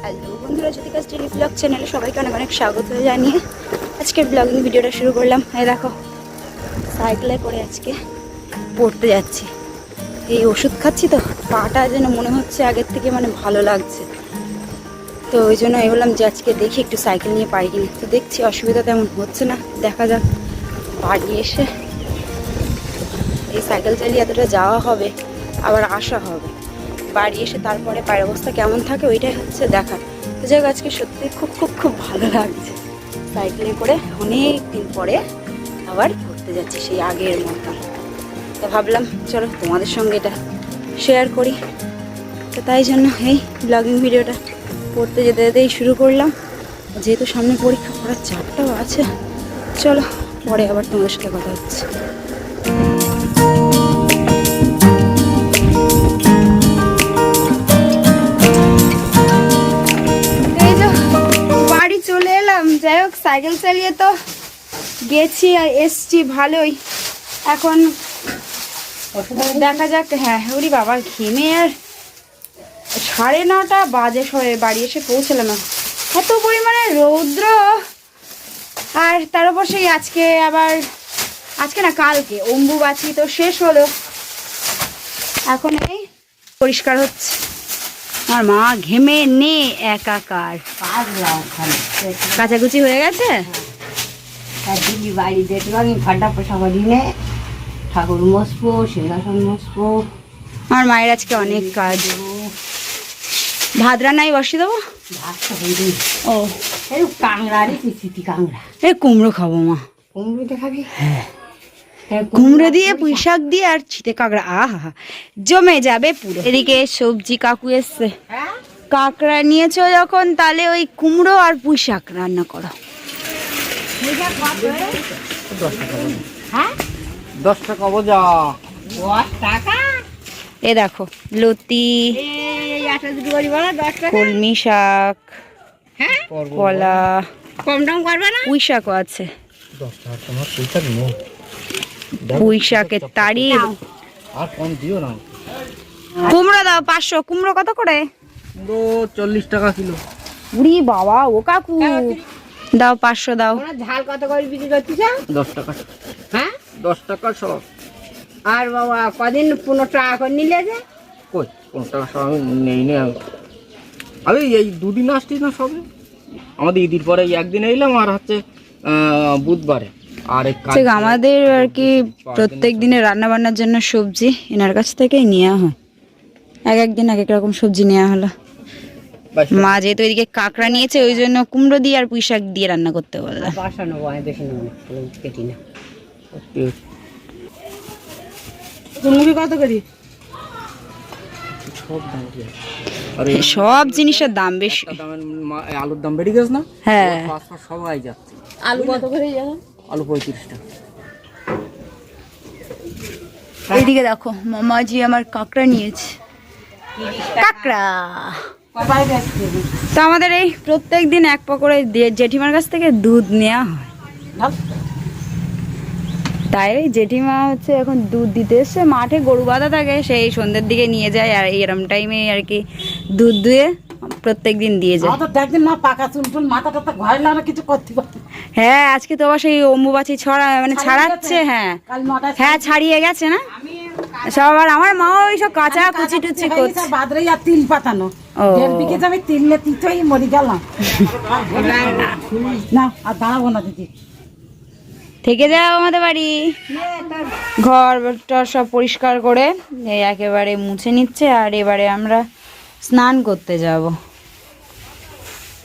Hello বন্ধুরা, জ্যোতিকাস daily blog চ্যানেলে সবাইকে অনেক অনেক স্বাগত জানিয়ে আজকের ব্লগিং ভিডিওটা শুরু করলাম। এই দেখো, সাইকেলে করে আজকে পড়তে যাচ্ছি। এই ওষুধ খাচ্ছি তো পাটা যেন মনে হচ্ছে আগের থেকে মানে ভালো লাগছে, তো ওই জন্য এই বললাম যে আজকে দেখি একটু সাইকেল নিয়ে পারি কিনা। তো দেখছি অসুবিধা তেমন হচ্ছে না, দেখা যাক। বাড়ি এসে এই সাইকেল চালিয়ে এতটা যাওয়া হবে আবার আসা হবে, বাড়ি এসে তারপরে পায়ের অবস্থা কেমন থাকে ওইটাই হচ্ছে দেখার। তো যাই হোক, আজকে সত্যি খুব খুব খুব ভালো লাগছে সাইকেলে করে অনেক দিন পরে আবার ঘুরতে যাচ্ছি সেই আগের মতো। তো ভাবলাম চলো তোমাদের সঙ্গে এটা শেয়ার করি, তো তাই জন্য এই ব্লগিং ভিডিওটা পড়তে যেতে যেতেই শুরু করলাম। যেহেতু সামনে পরীক্ষা পড়ার চাপটাও আছে, চলো পরে আবার তোমাদের সাথে কথা হচ্ছে। বাড়ি চলে এলাম, যাই হোক সাইকেল চালিয়ে তো গেছি আর এসছি ভালোই। এখন দেখা যাক। হ্যাঁ ওরি বাবা, ঘেমে আর 9:30 বাজে বাড়ি এসে পৌঁছলাম। এত পরিমাণে রৌদ্র, আর তার উপর সেই আজকে না কালকে অম্বুবাচী তো শেষ হলো, এখন এই পরিষ্কার হচ্ছে। আমার মা ঘেমে নে একাকার, কাচাকুচি হয়ে গেছে। বাড়ি দেখলাম ফাটা পোশাক দিনে ঠাকুর মসবো, সিংহাসন মসবো। আমার মায়ের আজকে অনেক কাজ। ভাত রান্নাই বসিয়ে দেবো। ও কাংড়া রে, চিচিতি কাংড়া। এই কুমড়ো খাবো মা। কুমড়োটা খাবি? হ্যাঁ, কুমড়ো দিয়ে পুঁই শাক দিয়ে আর ছিটে কাঁকড়া, আহা জমে যাবে পুরো। এদিকে সবজি কাকু এসছে, কাঁকড়া নিয়েছো যখন তাহলে ওই কুমড়ো আর পুঁই শাক রান্না করো। 10 টাকা বোঝা। 10 টাকা? এ দেখো লতি, কলমি শাক, কলা, কম দাম করবে না? পুঁই শাকও আছে। 10 টাকা তোমার পয়সা নেই। পুঁই শাকের তাড়ি। আর কম দিও না। কুমড়ো দাও 500। কুমড়ো কত করে? 40 টাকা কিলো। উড়ি বাবা, ও কাকু দাও 500 দাও। ঝাল কত করে বিক্রি করছিস? 10 টাকা। হ্যাঁ 10 টাকা সব। আর বাবা কদিন 15 টাকা করে নিলে যে? কই 15 টাকা সব আমি নেই নে। আমি এই দুদিন আসছি না সবে, আমাদের ঈদের পরে একদিন এলাম আর হচ্ছে বুধবারে। আর ঠিক আমাদের আর কি প্রত্যেক দিনে রান্না বান্নার জন্য সবজি এনার কাছ থেকেই নেওয়া হয়। একদিন এক এক রকম সবজি নেওয়া হলো। মা যেহেতু এদিকে কাঁকড়া নিয়েছে ওই জন্য কুমড়ো দিয়ে আর পুঁই শাক দিয়ে রান্না করতে বললাম। কত করি? সব জিনিসের দাম বেশি। আলুর দাম বেড়ে গেছে না? হ্যাঁ সবাই যাচ্ছে। আলু কত করে? আলু 35 টাকা। এইদিকে দেখো মামাজি আমার কাঁকড়া নিয়েছে। কাঁকড়া তো আমাদের এই প্রত্যেক দিন এক পা করে জেঠিমার কাছ থেকে দুধ নেওয়া হয়, তাই জেঠিমা হচ্ছে এখন দুধ দিতে এসছে। মাঠে গরু বাঁধা থাকে, সেই সন্ধ্যের দিকে নিয়ে যায় আর এরম টাইমে আর কি দুধ দুয়ে প্রত্যেক দিন দিয়ে যায়। হ্যাঁ আজকে তো আবার সেই অম্বুবাচী ছাড়াচ্ছে। হ্যাঁ হ্যাঁ ছাড়িয়ে গেছে না সব। আর আমার মা ওই সব কাঁচা কুচি টুচি করছে। তিল পাতানো আমি তিলে তিতই মরি গেলাম না, আর দাঁড়াবো না দিদি। থেকে যাও আমাদের বাড়ি। ঘর সব পরিষ্কার করে একেবারে মুছে নিচ্ছে, আর এবারে আমরা স্নান করতে যাব।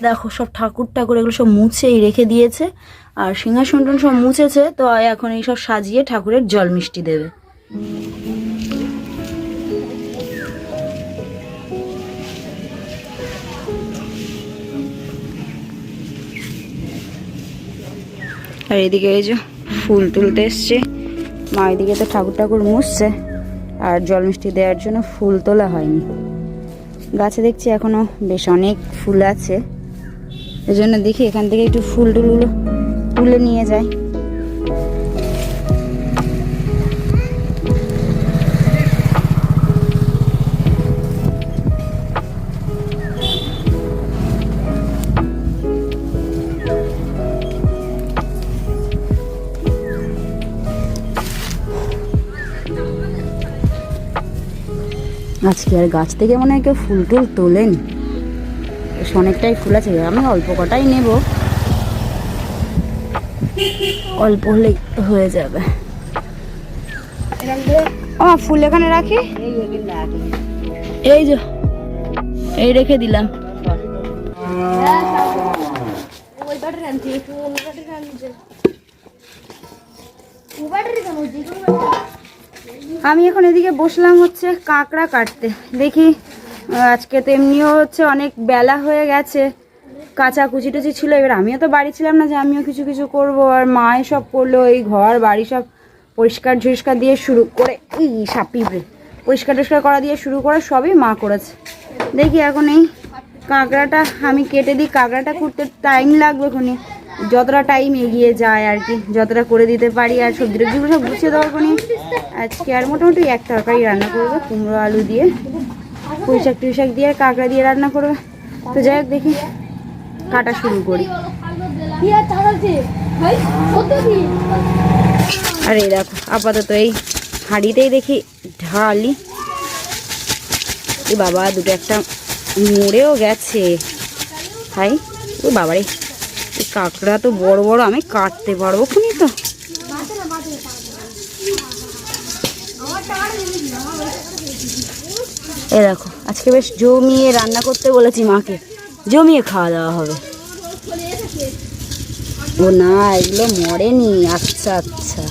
দেখো সব ঠাকুর এগুলো সব মুছেই রেখে দিয়েছে, আর সিংহাসন সব মুছেছে। তো এখন এই সব সাজিয়ে ঠাকুরের জল মিষ্টি দেবে। আর এদিকে এই যে ফুল তুলতে এসছে মা, এদিকে তো ঠাকুর মুছছে, আর জল মিষ্টি দেওয়ার জন্য ফুল তোলা হয়নি। গাছে দেখছি এখনো বেশ অনেক ফুল আছে, এই জন্য দেখি এখান থেকে একটু ফুল টুলগুলো তুলে নিয়ে যায়। আজকে আর গাছ থেকে মনে হয় কেউ ফুল টুল তোলেন, অনেকটাই ফুল আছে, আমি অল্প কটাই নেব, অল্প হলেই হয়ে যাবে। আমার ফুল এখানে রাখি, এই যে এই রেখে দিলাম। আমি এখন এদিকে বসলাম হচ্ছে কাঁকড়া কাটতে, দেখি আজকে তো এমনিও হচ্ছে অনেক বেলা হয়ে গেছে, কাঁচা কুচি টুচি ছিল, এবার আমিও তো বাড়ি ছিলাম না যে আমিও কিছু কিছু করব, আর মায়ে সব করলো, এই ঘর বাড়ি সব পরিষ্কার ঝরিষ্কার দিয়ে শুরু করে, এই সাপিবে পরিষ্কার টরিষ্কার করা দিয়ে শুরু করে সবই মা করেছে। দেখি এখন এই কাঁকড়াটা আমি কেটে দিই, কাঁকড়াটা করতে টাইম লাগবে খুনি, যতটা টাইম এগিয়ে যায় আর কি, যতটা করে দিতে পারি, আর সবজি টবজিগুলো সব গুছিয়ে দেওয়ার খুনি। আজকে আর মোটামুটি এক তরকারি রান্না করবো, কুমড়ো আলু দিয়ে, পুঁইশাক টুইশাক দিয়ে কাঁকড়া দিয়ে রান্না করবে। তো যাই হোক দেখি কাটা শুরু করি। আর এই দেখো আপাতত এই হাঁড়িতেই দেখি ঢালি, এই বাবা দুটো একটা মরেও গেছে, হাই ও বাবারে, এই কাঁকড়া তো বড় বড়, আমি কাটতে পারবো খুনি তো। এ দেখো আজকে বেশ জমিয়ে রান্না করতে বলেছি মাকে, জমিয়ে খাওয়া দাওয়া হবে। ও না এগুলো মরেনি, আচ্ছা আচ্ছা।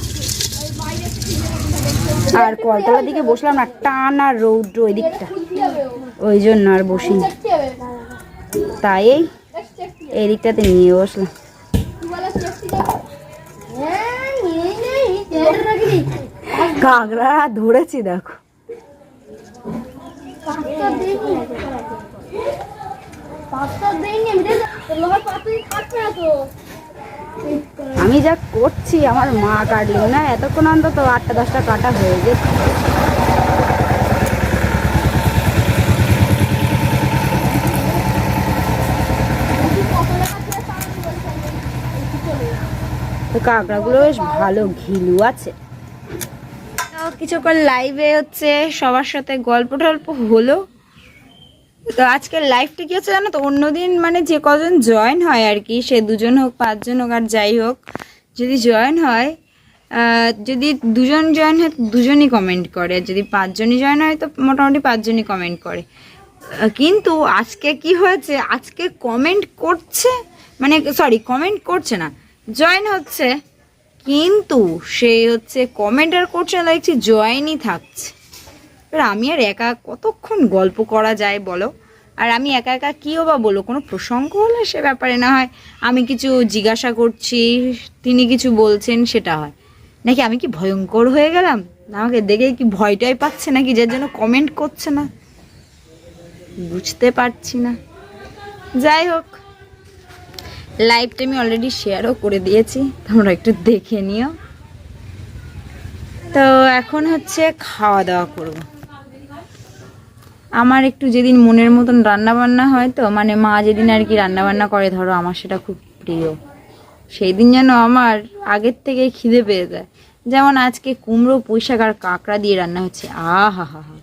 আর কলতলার দিকে বসলাম না, টানা রৌদ্র ওই দিকটা, ওই জন্য আর বসি, তাই এই দিকটাতে নিয়ে বসলাম। কাঁকড়া ধরেছি দেখো, আমি যা করছি আমার মা কাটলেও না, এতক্ষণ অন্তত 8টা-10টা কাটা হয়ে যেত। কাঁকড়াগুলো বেশ ভালো ঘিলু আছে। কিছুক্ষণ লাইভে হচ্ছে সবার সাথে গল্প টল্প হলো। তো আজকের লাইভটা কি হচ্ছে জানো তো, অন্যদিন মানে যে কজন জয়েন হয় আর কি, সে 2জন হোক 5জন হোক আর যাই হোক, যদি জয়েন হয়, যদি 2জন জয়েন হয় 2জনই কমেন্ট করে, আর যদি 5জনই জয়েন হয় তো মোটামুটি 5জনই কমেন্ট করে। কিন্তু আজকে কি হয়েছে, আজকে কমেন্ট করছে, মানে সরি কমেন্ট করছে না, জয়েন হচ্ছে, কিন্তু সেই হচ্ছে কমেন্ট আর করছে না, দেখছি জয়েনই থাকছে। এবার আমি আর একা কতক্ষণ গল্প করা যায় বলো, আর আমি একা একা কীও বা বলো, কোনো প্রসঙ্গ হলে সে ব্যাপারে না হয় আমি কিছু জিজ্ঞাসা করছি, তিনি কিছু বলছেন, সেটা হয় নাকি আমি কি ভয়ঙ্কর হয়ে গেলাম, আমাকে দেখে কি ভয়টাই পাচ্ছে নাকি, যার জন্য কমেন্ট করছে না, বুঝতে পারছি না। যাই হোক লাইভটা আমি অলরেডি শেয়ারও করে দিয়েছি, তোমরা একটু দেখে নিও। তো এখন হচ্ছে খাওয়া দাওয়া করব। আমার একটু যেদিন মনের মতন রান্না বান্না হয়, তো মানে মা যেদিন আর কি রান্না বান্না করে, ধরো আমার সেটা খুব প্রিয়, সেই দিন যেন আমার আগের থেকে খিদে পেয়ে যায়। যেমন আজকে কুমড়ো পুঁইশাক আর কাঁকড়া দিয়ে রান্না হচ্ছে, আহা হা হা,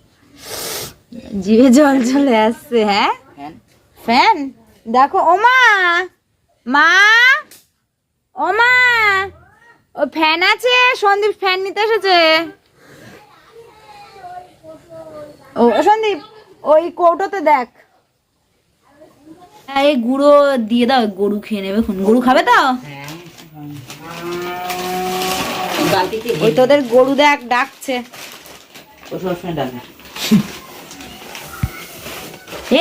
জিভে জল চলে আসছে। হ্যাঁ ফ্যান দেখো, ও মা, মা ও মা, ও ফ্যান আছে, সন্দীপ ফ্যান নিতে এসেছে। ও সন্দীপ ওই কৌটোতে দেখ, এই গুঁড়ো দিয়ে দাও, গরু খেয়ে নেবে, গরু খাবে তো, ওই তোদের গরু দেখ ডাকছে।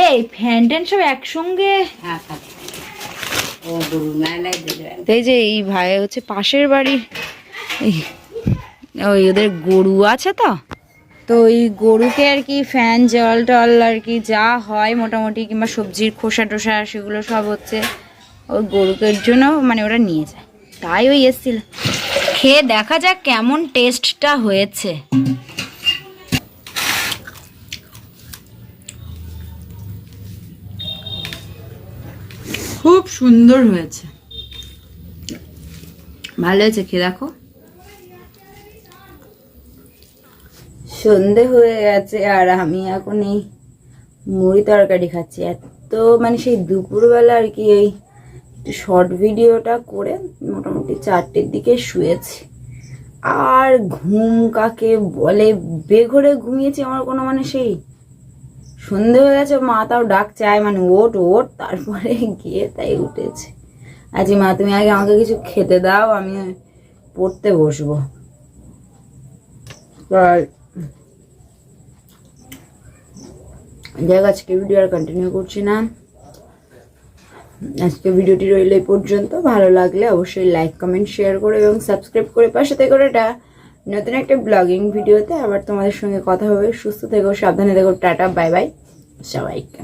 এই ফ্যান ট্যান সব একসঙ্গে, এই যে এই ভাই হচ্ছে পাশের বাড়ি, ওই ওদের গরু আছে, তো ওই গরুকে আর কি ফ্যান জল টল আর কি যা হয় মোটামুটি, কিংবা সবজির খোসা টোসা সেগুলো সব হচ্ছে ওই গরুকের জন্য মানে ওরা নিয়ে যায়, তাই ওই এসছিল। খেয়ে দেখা যাক কেমন টেস্টটা হয়েছে। খুব সুন্দর হয়েছে, ভালো হয়েছে, খেয়ে দেখো। সন্ধে হয়ে গেছে আর আমি এখন এই মুড়ি তরকারি খাচ্ছি। এত মানে সেই দুপুরবেলা আর কি এই শর্ট ভিডিওটা করে মোটামুটি 4টের দিকে শুয়েছি। আর ঘুম কাকে বলে, বেঘরে ঘুমিয়েছি। আমার কোনো মানে সেই সন্ধে হয়ে গেছে, মা তাও ডাক চায় মানে ওঠ ওঠ, তারপরে গিয়ে তাই উঠেছে। আজ মা তুমি আগে আমাকে কিছু খেতে দাও, আমি পড়তে বসবো। যাই হোক, আজকে ভিডিও আর কন্টিনিউ করছি না। আজকে ভিডিওটি রইল এই পর্যন্ত। ভালো লাগলে অবশ্যই লাইক কমেন্ট শেয়ার করে এবং সাবস্ক্রাইব করে পাশে থেকে নতুন একটা ব্লগিং ভিডিওতে আবার তোমাদের সঙ্গে কথা হবে। সুস্থ থেকো, সাবধানে থেকো, টাটা বাই বাই সবাইকে।